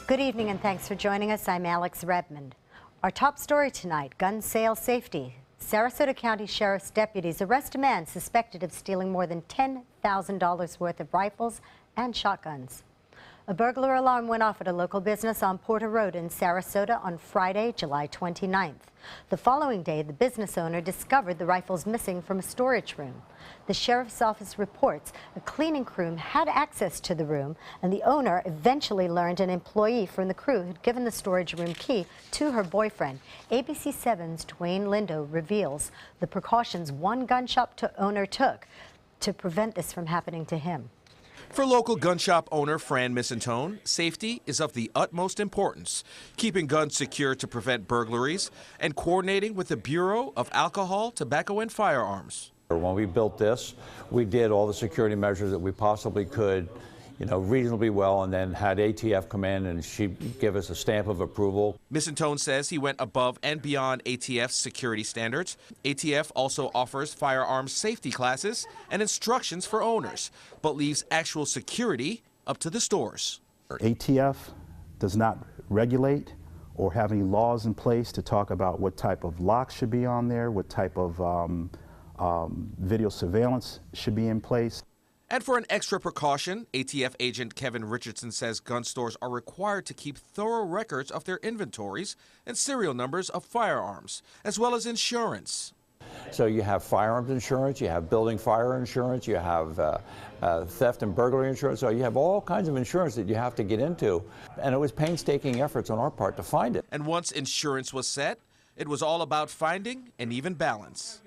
Good evening and thanks for joining us. I'm Alex Redmond. Our top story tonight, gun sale safety. Sarasota County Sheriff's deputies arrest a man suspected of stealing more than $10,000 worth of rifles and shotguns. A burglar alarm went off at a local business on Porter Road in Sarasota on Friday, July 29th. The following day, the business owner discovered the rifles missing from a storage room. The sheriff's office reports a cleaning crew had access to the room, and the owner eventually learned an employee from the crew had given the storage room key to her boyfriend. ABC 7's Dwayne Lindo reveals the precautions one gun shop owner took to prevent this from happening to him. For local gun shop owner Fran Missantone, safety is of the utmost importance, keeping guns secure to prevent burglaries and coordinating with the Bureau of Alcohol, Tobacco, and Firearms. When we built this, we did all the security measures that we possibly could, reasonably well, and then had ATF come in and she'd give us a stamp of approval. Missantone says he went above and beyond ATF's security standards. ATF also offers firearms safety classes and instructions for owners, but leaves actual security up to the stores. ATF does not regulate or have any laws in place to talk about what type of locks should be on there, what type of video surveillance should be in place. And for an extra precaution, ATF agent Kevin Richardson says gun stores are required to keep thorough records of their inventories and serial numbers of firearms, as well as insurance. So you have firearms insurance, you have building fire insurance, you have theft and burglary insurance, so you have all kinds of insurance that you have to get into. And it was painstaking efforts on our part to find it. And once insurance was set, it was all about finding an even balance.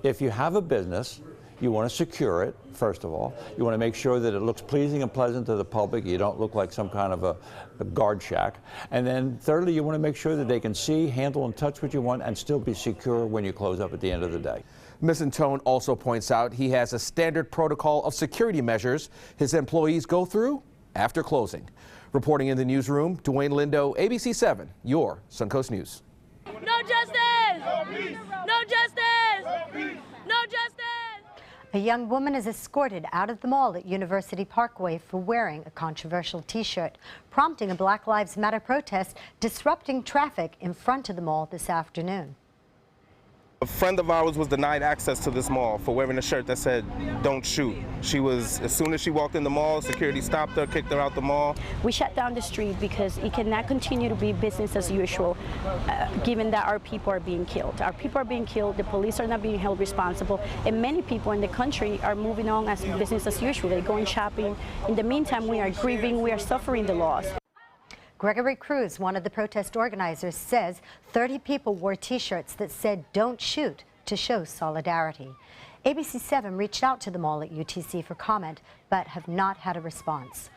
If you have a business, you want to secure it, first of all. You want to make sure that it looks pleasing and pleasant to the public. You don't look like some kind of a guard shack. And then thirdly, you want to make sure that they can see, handle, and touch what you want and still be secure when you close up at the end of the day. Missantone also points out he has a standard protocol of security measures his employees go through after closing. Reporting in the newsroom, Dwayne Lindo, ABC 7, your Suncoast News. No justice! No peace! No justice! No peace! No justice! A young woman is escorted out of the mall at University Parkway for wearing a controversial T-shirt, prompting a Black Lives Matter protest, disrupting traffic in front of the mall this afternoon. A friend of ours was denied access to this mall for wearing a shirt that said, "Don't shoot." As soon as she walked in the mall, security stopped her, kicked her out the mall. We shut down the street because it cannot continue to be business as usual, given that our people are being killed. Our people are being killed, the police are not being held responsible, and many people in the country are moving on as business as usual. They're going shopping. In the meantime, we are grieving, we are suffering the loss. Gregory Cruz, one of the protest organizers, says 30 people wore T-shirts that said "Don't shoot" to show solidarity. ABC 7 reached out to the mall at UTC for comment, but have not had a response.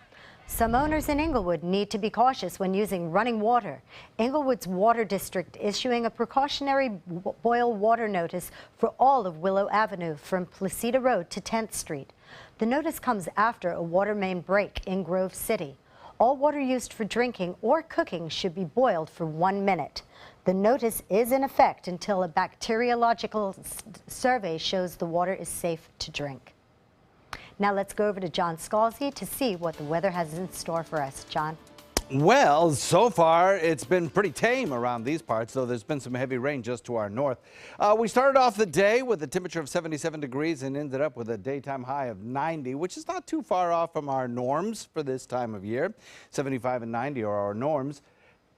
Some owners in Inglewood need to be cautious when using running water. Inglewood's Water District issuing a precautionary boil water notice for all of Willow Avenue from Placida Road to 10th Street. The notice comes after a water main break in Grove City. All water used for drinking or cooking should be boiled for 1 minute. The notice is in effect until a bacteriological survey shows the water is safe to drink. Now let's go over to John Scalzi to see what the weather has in store for us. John? Well, so far it's been pretty tame around these parts, though there's been some heavy rain just to our north. We started off the day with a temperature of 77 degrees and ended up with a daytime high of 90, which is not too far off from our norms for this time of year. 75 and 90 are our norms.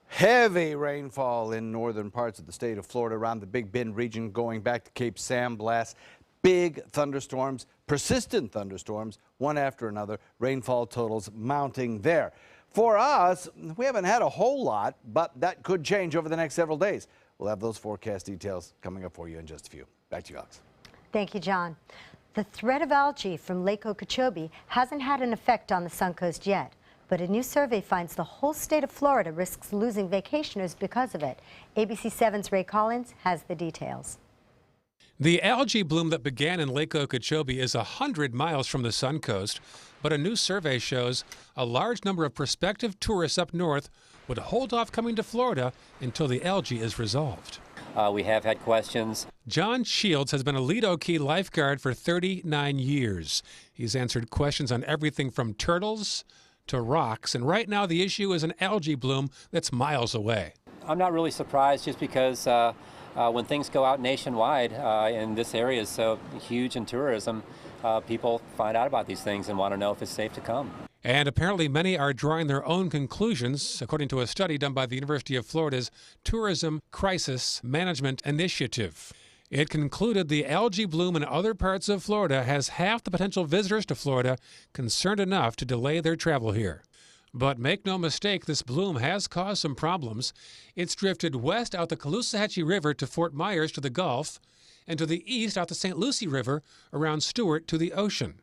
Heavy rainfall in northern parts of the state of Florida around the Big Bend region going back to Cape San Blas. Big thunderstorms, persistent thunderstorms, one after another, rainfall totals mounting there. For us, we haven't had a whole lot, but that could change over the next several days. We'll have those forecast details coming up for you in just a few. Back to you, Alex. Thank you, John. The threat of algae from Lake Okeechobee hasn't had an effect on the Suncoast yet, but a new survey finds the whole state of Florida risks losing vacationers because of it. ABC 7's Ray Collins has the details. The algae bloom that began in Lake Okeechobee is 100 miles from the Suncoast, but a new survey shows a large number of prospective tourists up north would hold off coming to Florida until the algae is resolved. We have had questions. John Shields has been a Lido Key lifeguard for 39 years. He's answered questions on everything from turtles to rocks, and right now the issue is an algae bloom that's miles away. I'm not really surprised just because when things go out nationwide and this area is so huge in tourism, people find out about these things and want to know if it's safe to come. And apparently many are drawing their own conclusions, according to a study done by the University of Florida's Tourism Crisis Management Initiative. It concluded the algae bloom in other parts of Florida has half the potential visitors to Florida concerned enough to delay their travel here. But make no mistake, this bloom has caused some problems. It's drifted west out the Caloosahatchee River to Fort Myers to the Gulf, and to the east out the St. Lucie River around Stewart to the ocean.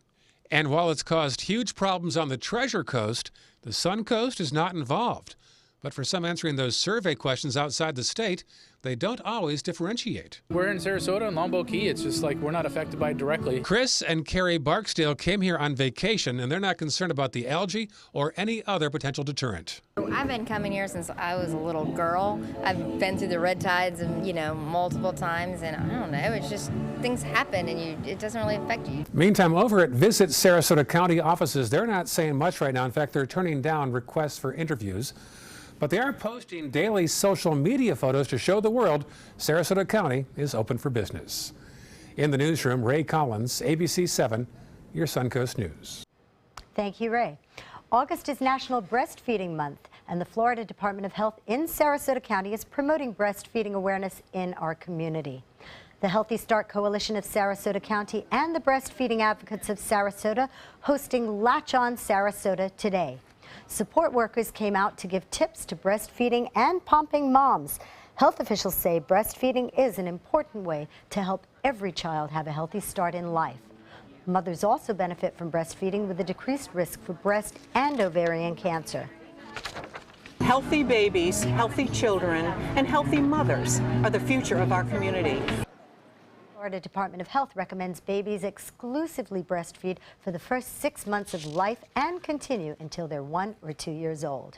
And while it's caused huge problems on the Treasure Coast, the Sun Coast is not involved. But for some answering those survey questions outside the state, they don't always differentiate. We're in Sarasota and Longboat Key. It's just like we're not affected by it directly. Chris and Carrie Barksdale came here on vacation, and they're not concerned about the algae or any other potential deterrent. I've been coming here since I was a little girl. I've been through the red tides and, multiple times, and I don't know, it's just things happen and it doesn't really affect you. Meantime, over at Visit Sarasota County offices, they're not saying much right now. In fact, they're turning down requests for interviews. But they are posting daily social media photos to show the world Sarasota County is open for business. In the newsroom, Ray Collins, ABC 7, your Suncoast News. Thank you, Ray. August is National Breastfeeding Month, and the Florida Department of Health in Sarasota County is promoting breastfeeding awareness in our community. The Healthy Start Coalition of Sarasota County and the Breastfeeding Advocates of Sarasota hosting Latch On Sarasota today. Support workers came out to give tips to breastfeeding and pumping moms. Health officials say breastfeeding is an important way to help every child have a healthy start in life. Mothers also benefit from breastfeeding with a decreased risk for breast and ovarian cancer. Healthy babies, healthy children, and healthy mothers are the future of our community. Florida Department of Health recommends babies exclusively breastfeed for the first 6 months of life and continue until they're 1 or 2 years old.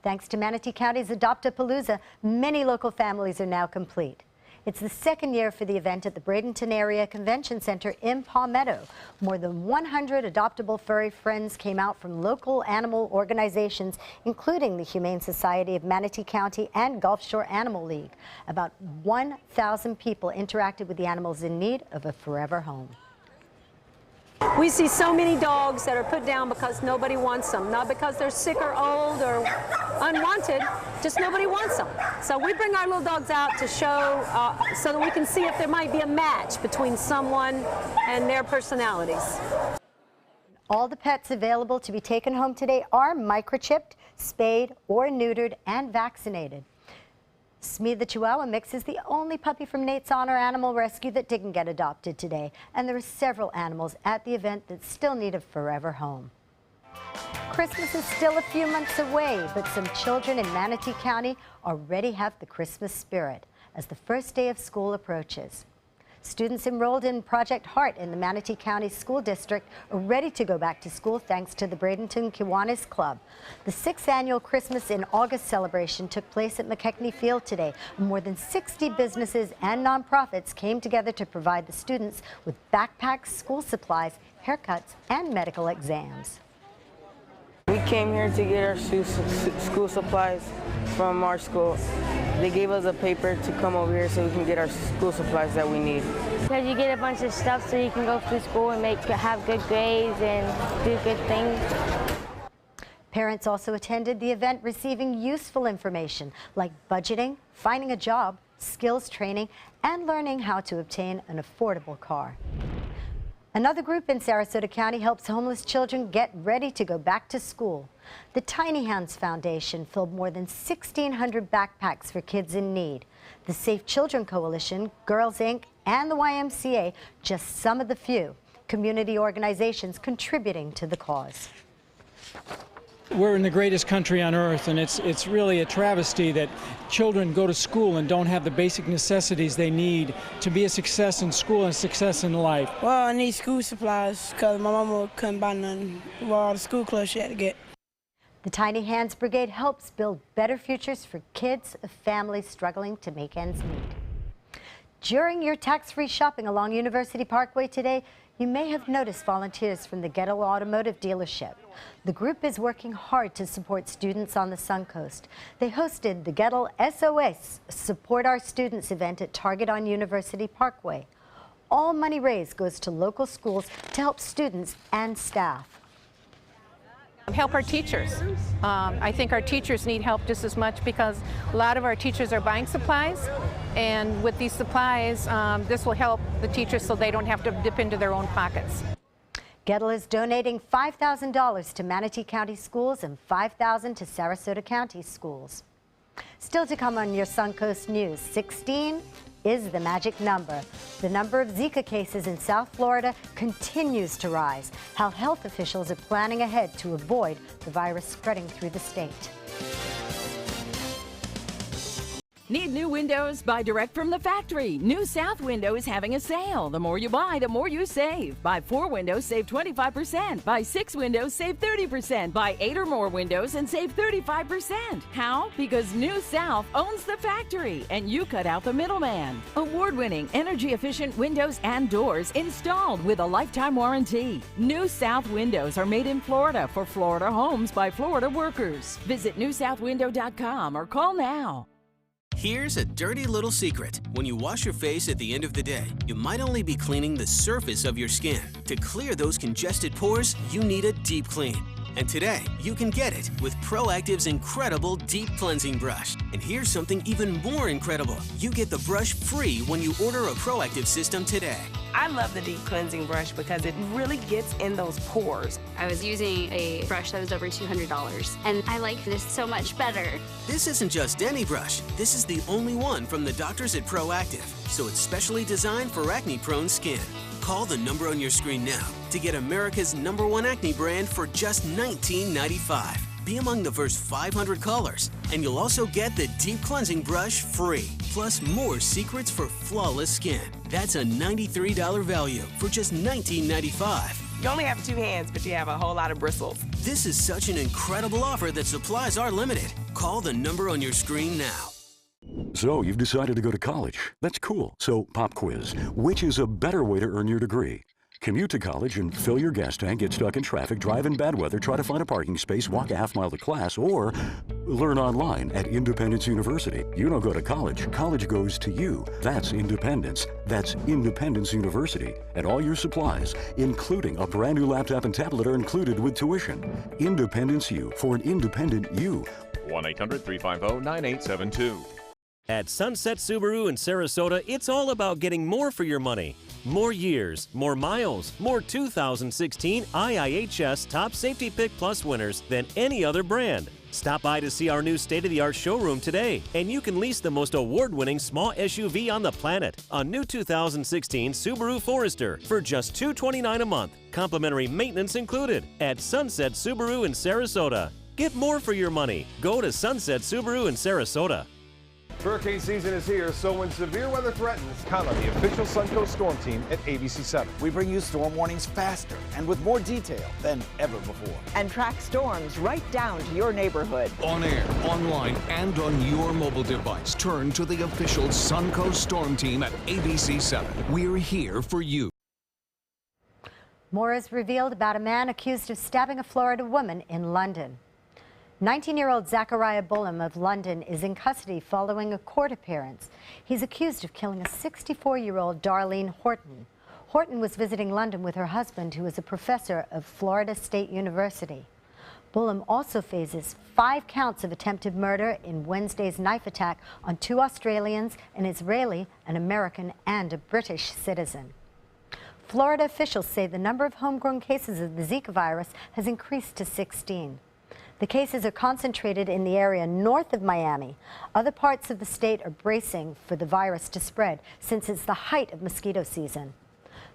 Thanks to Manatee County's Adopt-A-Palooza, many local families are now complete. It's the second year for the event at the Bradenton Area Convention Center in Palmetto. More than 100 adoptable furry friends came out from local animal organizations, including the Humane Society of Manatee County and Gulf Shore Animal League. About 1,000 people interacted with the animals in need of a forever home. We see so many dogs that are put down because nobody wants them, not because they're sick or old or unwanted, just nobody wants them. So we bring our little dogs out to show so that we can see if there might be a match between someone and their personalities. All the pets available to be taken home today are microchipped, spayed, or neutered and vaccinated. Smee the Chihuahua mix is the only puppy from Nate's Honor Animal Rescue that didn't get adopted today, and there are several animals at the event that still need a forever home. Christmas is still a few months away, but some children in Manatee County already have the Christmas spirit as the first day of school approaches. Students enrolled in Project Heart in the Manatee County School District are ready to go back to school thanks to the Bradenton Kiwanis Club. The 6th annual Christmas in August celebration took place at McKechnie Field today. More than 60 businesses and nonprofits came together to provide the students with backpacks, school supplies, haircuts, and medical exams. We came here to get our school supplies from our school. They gave us a paper to come over here so we can get our school supplies that we need. Because you get a bunch of stuff so you can go through school and have good grades and do good things. Parents also attended the event receiving useful information like budgeting, finding a job, skills training, and learning how to obtain an affordable car. Another group in Sarasota County helps homeless children get ready to go back to school. The Tiny Hands Foundation filled more than 1,600 backpacks for kids in need. The Safe Children Coalition, Girls Inc., and the YMCA, just some of the few community organizations contributing to the cause. We're in the greatest country on earth, and it's really a travesty that children go to school and don't have the basic necessities they need to be a success in school and a success in life. Well, I need school supplies because my mama couldn't buy none for all the school clothes she had to get. The Tiny Hands Brigade helps build better futures for kids of families struggling to make ends meet. During your tax-free shopping along University Parkway today, You may have noticed volunteers from the Gettle Automotive dealership. The group is working hard to support students on the Suncoast. They hosted the Gettle SOS Support Our Students event at Target on University Parkway. All money raised goes to local schools to help students and staff. Help our teachers. I think our teachers need help just as much because a lot of our teachers are buying supplies, and with these supplies, this will help the teachers so they don't have to dip into their own pockets. Gettle is donating $5,000 to Manatee County schools and $5,000 to Sarasota County schools. Still to come on your Suncoast News, 16 is the magic number. The number of Zika cases in South Florida continues to rise. How health officials are planning ahead to avoid the virus spreading through the state. Need new windows? Buy direct from the factory. New South Window is having a sale. The more you buy, the more you save. Buy 4 windows, save 25%. Buy 6 windows, save 30%. Buy 8 or more windows and save 35%. How? Because New South owns the factory and you cut out the middleman. Award-winning, energy-efficient windows and doors installed with a lifetime warranty. New South Windows are made in Florida for Florida homes by Florida workers. Visit newsouthwindow.com or call now. Here's a dirty little secret. When you wash your face at the end of the day, you might only be cleaning the surface of your skin. To clear those congested pores, you need a deep clean. And today, you can get it with Proactive's incredible deep cleansing brush. And here's something even more incredible. You get the brush free when you order a Proactive system today. I love the deep cleansing brush because it really gets in those pores. I was using a brush that was over $200, and I like this so much better. This isn't just any brush. This is the only one from the doctors at Proactive, so it's specially designed for acne-prone skin. Call the number on your screen now to get America's #1 acne brand for just $19.95. Be among the first 500 callers, and you'll also get the deep cleansing brush free, plus more secrets for flawless skin. That's a $93 value for just $19.95. You only have 2 hands, but you have a whole lot of bristles. This is such an incredible offer that supplies are limited. Call the number on your screen now. So you've decided to go to college. That's cool. So pop quiz. Which is a better way to earn your degree? Commute to college and fill your gas tank, get stuck in traffic, drive in bad weather, try to find a parking space, walk a half-mile to class, or learn online at Independence University. You don't go to college. College goes to you. That's independence. That's Independence University. And all your supplies, including a brand new laptop and tablet, are included with tuition. Independence U for an independent you. 1-800-350-9872. At Sunset Subaru in Sarasota, it's all about getting more for your money. More years, more miles, more 2016 IIHS Top Safety Pick Plus winners than any other brand. Stop by to see our new state-of-the-art showroom today, and you can lease the most award-winning small SUV on the planet, a new 2016 Subaru Forester, for just $229 a month. Complimentary maintenance included at Sunset Subaru in Sarasota. Get more for your money. Go to Sunset Subaru in Sarasota. Hurricane season is here, so when severe weather threatens, count on the official Suncoast Storm Team at ABC7. We bring you storm warnings faster and with more detail than ever before. And track storms right down to your neighborhood. On air, online, and on your mobile device. Turn to the official Suncoast Storm Team at ABC7. We're here for you. More is revealed about a man accused of stabbing a Florida woman in London. 19-year-old Zachariah Bullam of London is in custody following a court appearance. He's accused of killing a 64-year-old Darlene Horton. Horton was visiting London with her husband, who is a professor of Florida State University. Bullam also faces 5 counts of attempted murder in Wednesday's knife attack on 2 Australians, an Israeli, an American, and a British citizen. Florida officials say the number of homegrown cases of the Zika virus has increased to 16. The cases are concentrated in the area north of Miami. Other parts of the state are bracing for the virus to spread since it's the height of mosquito season.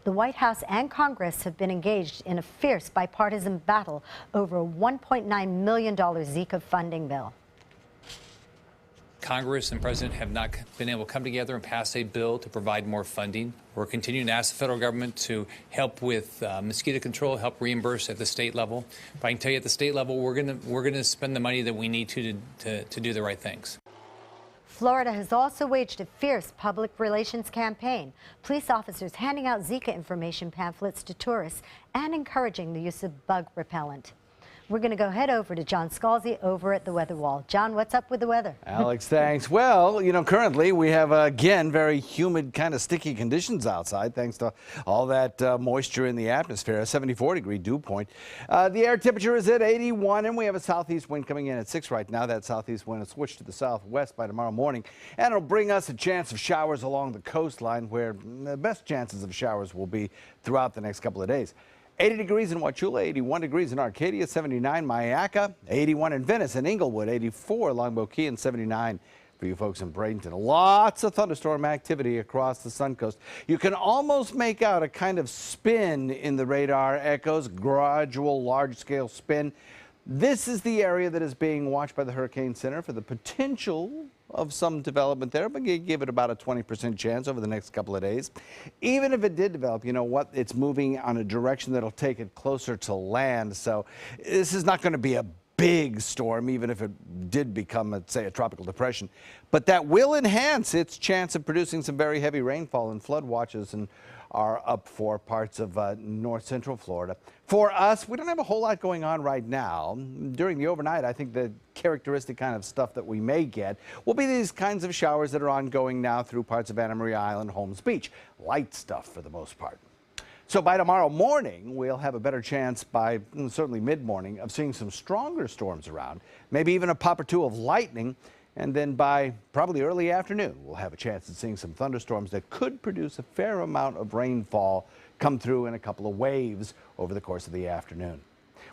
The White House and Congress have been engaged in a fierce bipartisan battle over a $1.9 million Zika funding bill. Congress and President have not been able to come together and pass a bill to provide more funding. We're continuing to ask the federal government to help with mosquito control, help reimburse at the state level. But I can tell you at the state level, we're going to spend the money that we need to do the right things. Florida has also waged a fierce public relations campaign. Police officers handing out Zika information pamphlets to tourists and encouraging the use of bug repellent. We're going to go head over to John Scalzi over at the Weather Wall. John, what's up with the weather? Alex, thanks. Well, you know, currently we have, again, very humid, kind of sticky conditions outside, thanks to all that moisture in the atmosphere, a 74-degree dew point. The air temperature is at 81, and we have a southeast wind coming in at 6 right now. That southeast wind will switch to the southwest by tomorrow morning, and it'll bring us a chance of showers along the coastline, where the best chances of showers will be throughout the next couple of days. 80 degrees in Wauchula, 81 degrees in Arcadia, 79 Mayaca, 81 in Venice and Inglewood, 84 Longboat Key, and 79 for you folks in Bradenton. Lots of thunderstorm activity across the Suncoast. You can almost make out a kind of spin in the radar echoes, gradual large-scale spin. This is the area that is being watched by the Hurricane Center for the potential of some development there, but you give it about a 20% chance over the next couple of days. Even if it did develop, you know what? It's moving on a direction that'll take it closer to land. So this is not going to be a big storm, even if it did become, say, a tropical depression. But that will enhance its chance of producing some very heavy rainfall, and flood watches and are up for parts of north central Florida. For us, we don't have a whole lot going on right now. During the overnight, I think the characteristic kind of stuff that we may get will be these kinds of showers that are ongoing now through parts of Anna Maria Island, Holmes Beach. Light stuff for the most part. So by tomorrow morning, we'll have a better chance by certainly mid-morning of seeing some stronger storms around, maybe even a pop or two of lightning. And then by probably early afternoon, we'll have a chance at seeing some thunderstorms that could produce a fair amount of rainfall come through in a couple of waves over the course of the afternoon.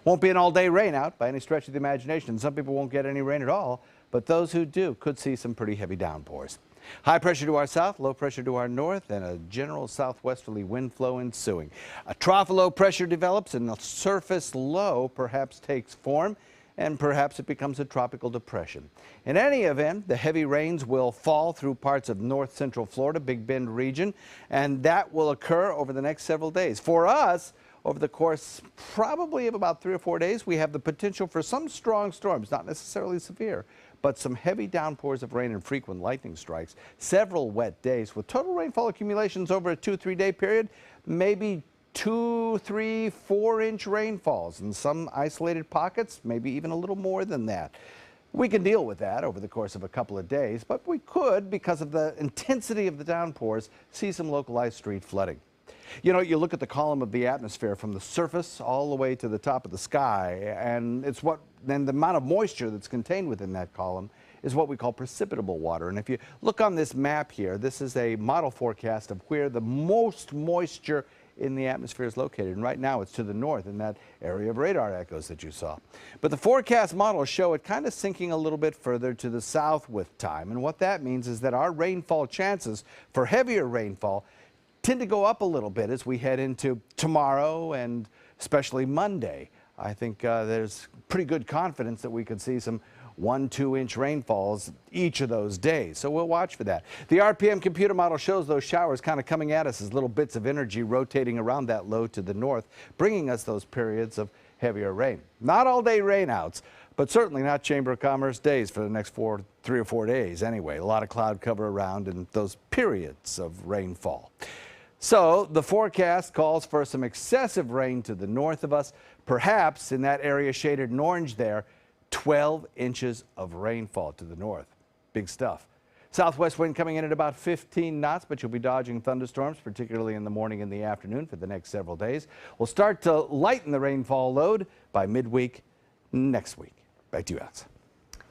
Won't be an all-day rain out by any stretch of the imagination. Some people won't get any rain at all, but those who do could see some pretty heavy downpours. High pressure to our south, low pressure to our north, and a general southwesterly wind flow ensuing. A trough of low pressure develops, and the surface low perhaps takes form, and perhaps it becomes a tropical depression. In any event, the heavy rains will fall through parts of north central Florida, Big Bend region, and that will occur over the next several days. For us, over the course probably of about 3 or 4 days, we have the potential for some strong storms, not necessarily severe, but some heavy downpours of rain and frequent lightning strikes. Several wet days with total rainfall accumulations over a 2-3 day period, maybe 2, 3, 4-inch rainfalls in some isolated pockets, maybe even a little more than that. We can deal with that over the course of a couple of days, but we could, because of the intensity of the downpours, see some localized street flooding. You know, you look at the column of the atmosphere from the surface all the way to the top of the sky, and then the amount of moisture that's contained within that column is what we call precipitable water. And if you look on this map here, this is a model forecast of where the most moisture in the atmosphere is located. And right now it's to the north in that area of radar echoes that you saw. But the forecast models show it kind of sinking a little bit further to the south with time. And what that means is that our rainfall chances for heavier rainfall tend to go up a little bit as we head into tomorrow and especially Monday. I think there's pretty good confidence that we could see some 1-2 inch rainfalls each of those days. So we'll watch for that. The RPM computer model shows those showers kind of coming at us as little bits of energy rotating around that low to the north, bringing us those periods of heavier rain. Not all day rainouts, but certainly not Chamber of Commerce days for the next 3 or 4 days anyway. A lot of cloud cover around and those periods of rainfall. So the forecast calls for some excessive rain to the north of us, perhaps in that area shaded in orange there, 12 inches of rainfall to the north. Big stuff. Southwest wind coming in at about 15 knots, but you'll be dodging thunderstorms, particularly in the morning and the afternoon for the next several days. We'll start to lighten the rainfall load by midweek next week. Back to you, Alex.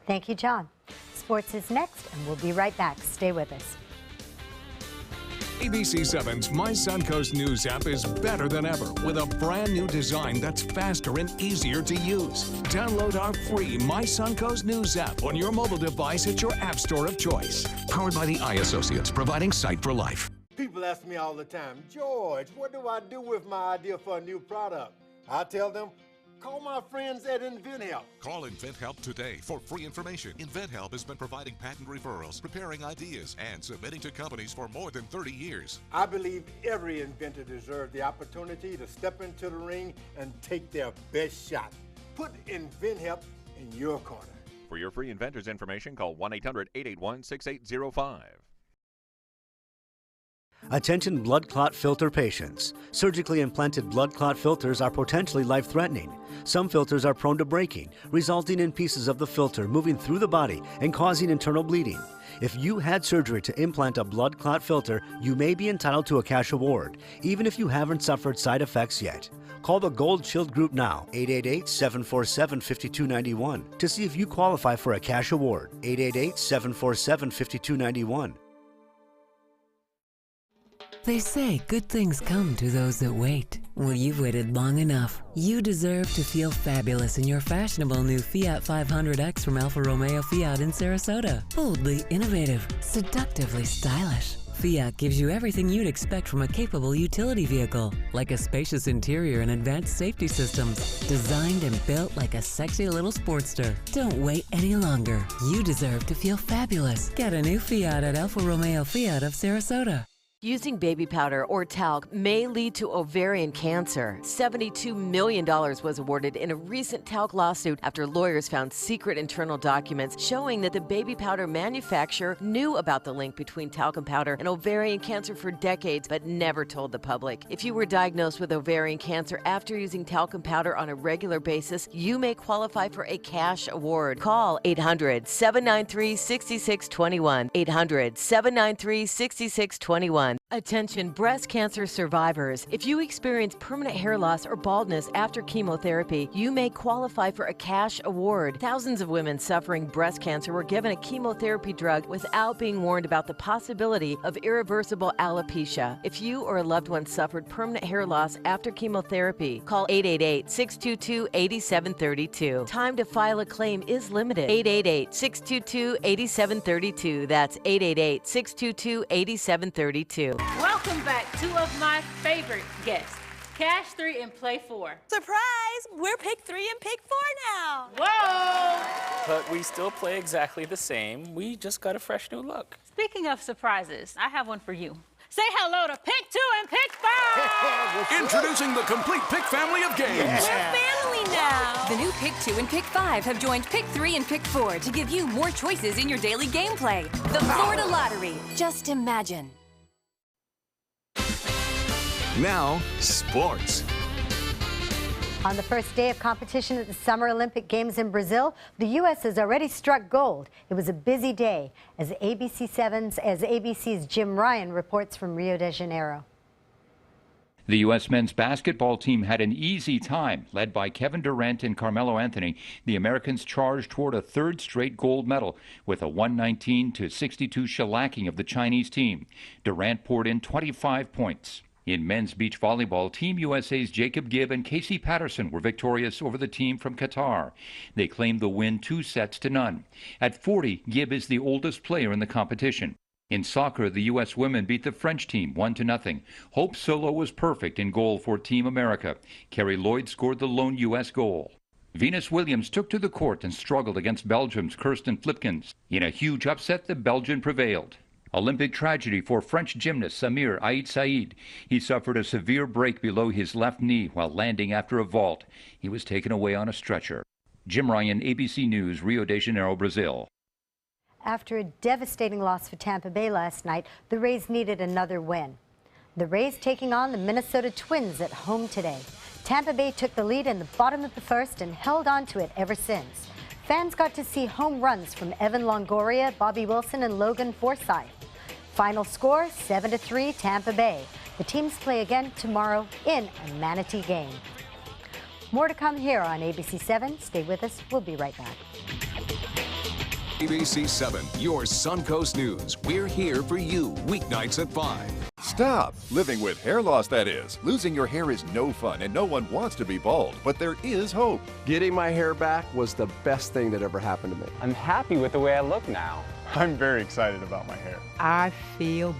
Thank you, John. Sports is next, and we'll be right back. Stay with us. ABC 7's My Suncoast News app is better than ever with a brand new design that's faster and easier to use. Download our free My Suncoast News app on your mobile device at your app store of choice. Powered by the iAssociates, providing Sight for Life. People ask me all the time, George, what do I do with my idea for a new product? I tell them, call my friends at InventHelp. Call InventHelp today for free information. InventHelp has been providing patent referrals, preparing ideas, and submitting to companies for more than 30 years. I believe every inventor deserves the opportunity to step into the ring and take their best shot. Put InventHelp in your corner. For your free inventor's information, call 1-800-881-6805. Attention blood clot filter patients. Surgically implanted blood clot filters are potentially life-threatening. Some filters are prone to breaking, resulting in pieces of the filter moving through the body and causing internal bleeding. If you had surgery to implant a blood clot filter, you may be entitled to a cash award, even if you haven't suffered side effects yet. Call the Gold Shield Group now, 888-747-5291, to see if you qualify for a cash award, 888-747-5291. They say good things come to those that wait. Well, you've waited long enough. You deserve to feel fabulous in your fashionable new Fiat 500X from Alfa Romeo Fiat in Sarasota. Boldly innovative, seductively stylish. Fiat gives you everything you'd expect from a capable utility vehicle, like a spacious interior and advanced safety systems, designed and built like a sexy little sportster. Don't wait any longer. You deserve to feel fabulous. Get a new Fiat at Alfa Romeo Fiat of Sarasota. Using baby powder or talc may lead to ovarian cancer. $72 million was awarded in a recent talc lawsuit after lawyers found secret internal documents showing that the baby powder manufacturer knew about the link between talcum powder and ovarian cancer for decades, but never told the public. If you were diagnosed with ovarian cancer after using talcum powder on a regular basis, you may qualify for a cash award. Call 800-793-6621. 800-793-6621. Attention breast cancer survivors. If you experience permanent hair loss or baldness after chemotherapy, you may qualify for a cash award. Thousands of women suffering breast cancer were given a chemotherapy drug without being warned about the possibility of irreversible alopecia. If you or a loved one suffered permanent hair loss after chemotherapy, call 888-622-8732. Time to file a claim is limited. 888-622-8732. That's 888-622-8732. Welcome back. Two of my favorite guests, Cash 3 and Play 4. Surprise! We're Pick 3 and Pick 4 now. Whoa! But we still play exactly the same. We just got a fresh new look. Speaking of surprises, I have one for you. Say hello to Pick 2 and Pick 5! Introducing the complete Pick family of games. We're family now. The new Pick 2 and Pick 5 have joined Pick 3 and Pick 4 to give you more choices in your daily gameplay. The Florida Lottery. Just imagine. Now, sports. On the first day of competition at the Summer Olympic Games in Brazil, the U.S. has already struck gold. It was a busy day, as ABC's Jim Ryan reports from Rio de Janeiro. The U.S. men's basketball team had an easy time. Led by Kevin Durant and Carmelo Anthony, the Americans charged toward a third straight gold medal with a 119-62 shellacking of the Chinese team. Durant poured in 25 points. In men's beach volleyball, Team USA's Jacob Gibb and Casey Patterson were victorious over the team from Qatar. They claimed the win 2-0. At 40, Gibb is the oldest player in the competition. In soccer, the U.S. women beat the French team 1-0. Hope Solo was perfect in goal for Team America. Carrie Lloyd scored the lone U.S. goal. Venus Williams took to the court and struggled against Belgium's Kirsten Flipkens. In a huge upset, the Belgian prevailed. Olympic tragedy for French gymnast Samir Ait Said. He suffered a severe break below his left knee while landing after a vault. He was taken away on a stretcher. Jim Ryan, ABC News, Rio de Janeiro, Brazil. After a devastating loss for Tampa Bay last night, the Rays needed another win. The Rays taking on the Minnesota Twins at home today. Tampa Bay took the lead in the bottom of the first and held on to it ever since. Fans got to see home runs from Evan Longoria, Bobby Wilson, and Logan Forsythe. Final score, 7-3 Tampa Bay. The teams play again tomorrow in a Manatee game. More to come here on ABC 7. Stay with us. We'll be right back. ABC 7, your Suncoast News. We're here for you weeknights at 5. Stop! Living with hair loss, that is. Losing your hair is no fun, and no one wants to be bald, but there is hope. Getting my hair back was the best thing that ever happened to me. I'm happy with the way I look now. I'm very excited about my hair. I feel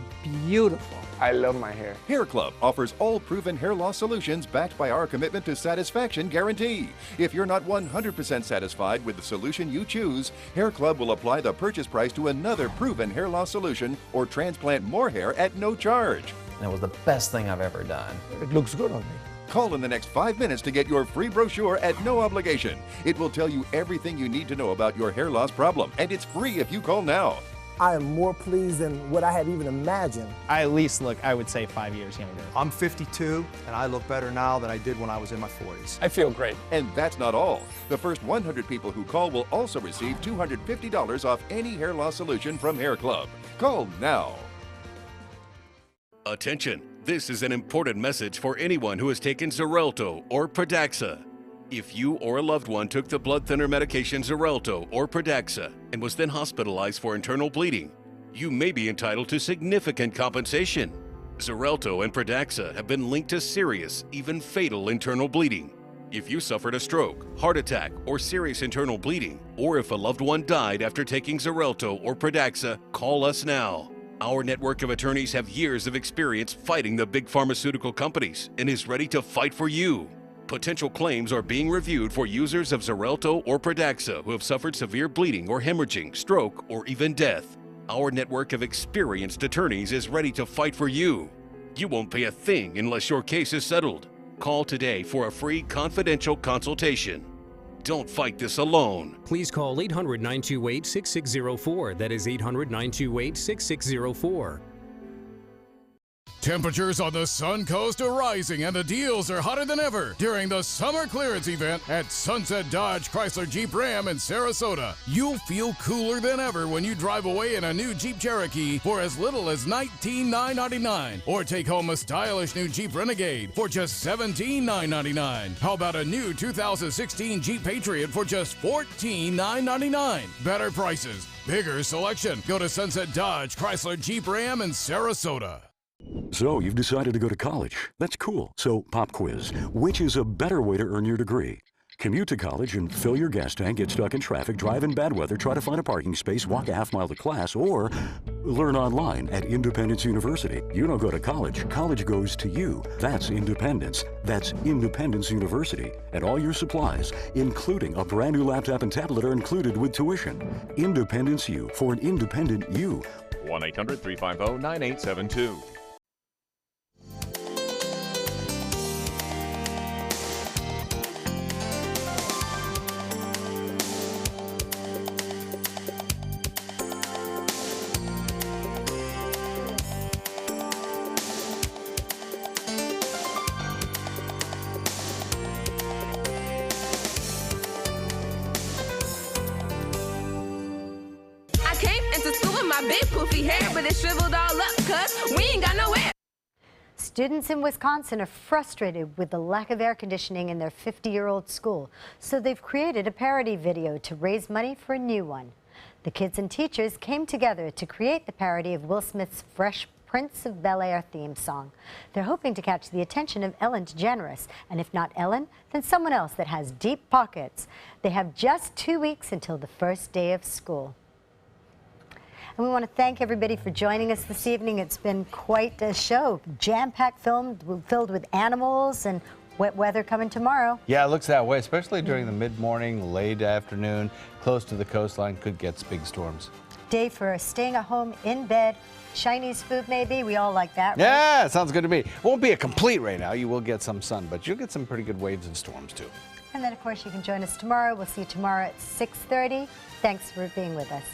beautiful. I love my hair. Hair Club offers all proven hair loss solutions backed by our commitment to satisfaction guarantee. If you're not 100% satisfied with the solution you choose, Hair Club will apply the purchase price to another proven hair loss solution or transplant more hair at no charge. And it was the best thing I've ever done. It looks good on me. Call in the next 5 minutes to get your free brochure at no obligation. It will tell you everything you need to know about your hair loss problem, and it's free if you call now. I am more pleased than what I had even imagined. I at least look, I would say, 5 years younger. I'm 52, and I look better now than I did when I was in my 40s. I feel great. And that's not all. The first 100 people who call will also receive $250 off any hair loss solution from Hair Club. Call now. Attention, this is an important message for anyone who has taken Xarelto or Pradaxa. If you or a loved one took the blood thinner medication Xarelto or Pradaxa and was then hospitalized for internal bleeding, you may be entitled to significant compensation. Xarelto and Pradaxa have been linked to serious, even fatal internal bleeding. If you suffered a stroke, heart attack, or serious internal bleeding, or if a loved one died after taking Xarelto or Pradaxa, call us now. Our network of attorneys have years of experience fighting the big pharmaceutical companies and is ready to fight for you. Potential claims are being reviewed for users of Xarelto or Pradaxa who have suffered severe bleeding or hemorrhaging, stroke, or even death. Our network of experienced attorneys is ready to fight for you. You won't pay a thing unless your case is settled. Call today for a free confidential consultation. Don't fight this alone. Please call 800-928-6604. That is 800-928-6604. Temperatures on the Suncoast are rising and the deals are hotter than ever during the summer clearance event at Sunset Dodge Chrysler Jeep Ram in Sarasota. You'll feel cooler than ever when you drive away in a new Jeep Cherokee for as little as $19,999, or take home a stylish new Jeep Renegade for just $17,999. How about a new 2016 Jeep Patriot for just $14,999? Better prices, bigger selection. Go to Sunset Dodge Chrysler Jeep Ram in Sarasota. So, you've decided to go to college. That's cool. So, pop quiz. Which is a better way to earn your degree? Commute to college and fill your gas tank, get stuck in traffic, drive in bad weather, try to find a parking space, walk a half mile to class, or learn online at Independence University. You don't go to college. College goes to you. That's independence. That's Independence University. And all your supplies, including a brand new laptop and tablet, are included with tuition. Independence U for an independent you. 1-800-350-9872. Big poofy hair, but it shriveled all up, cuz we ain't got no air. Students in Wisconsin are frustrated with the lack of air conditioning in their 50-year-old school, so they've created a parody video to raise money for a new one. The kids and teachers came together to create the parody of Will Smith's Fresh Prince of Bel-Air theme song. They're hoping to catch the attention of Ellen DeGeneres, and if not Ellen, then someone else that has deep pockets. They have just 2 weeks until the first day of school. And we want to thank everybody for joining us this evening. It's been quite a show, jam-packed, filled with animals and wet weather coming tomorrow. Yeah, it looks that way, especially during the mid-morning, late afternoon, close to the coastline, could get big storms. Day for staying at home, in bed, Chinese food maybe. We all like that, right? Yeah, sounds good to me. Won't be a complete rain out. You will get some sun, but you'll get some pretty good waves and storms too. And then, of course, you can join us tomorrow. We'll see you tomorrow at 6:30. Thanks for being with us.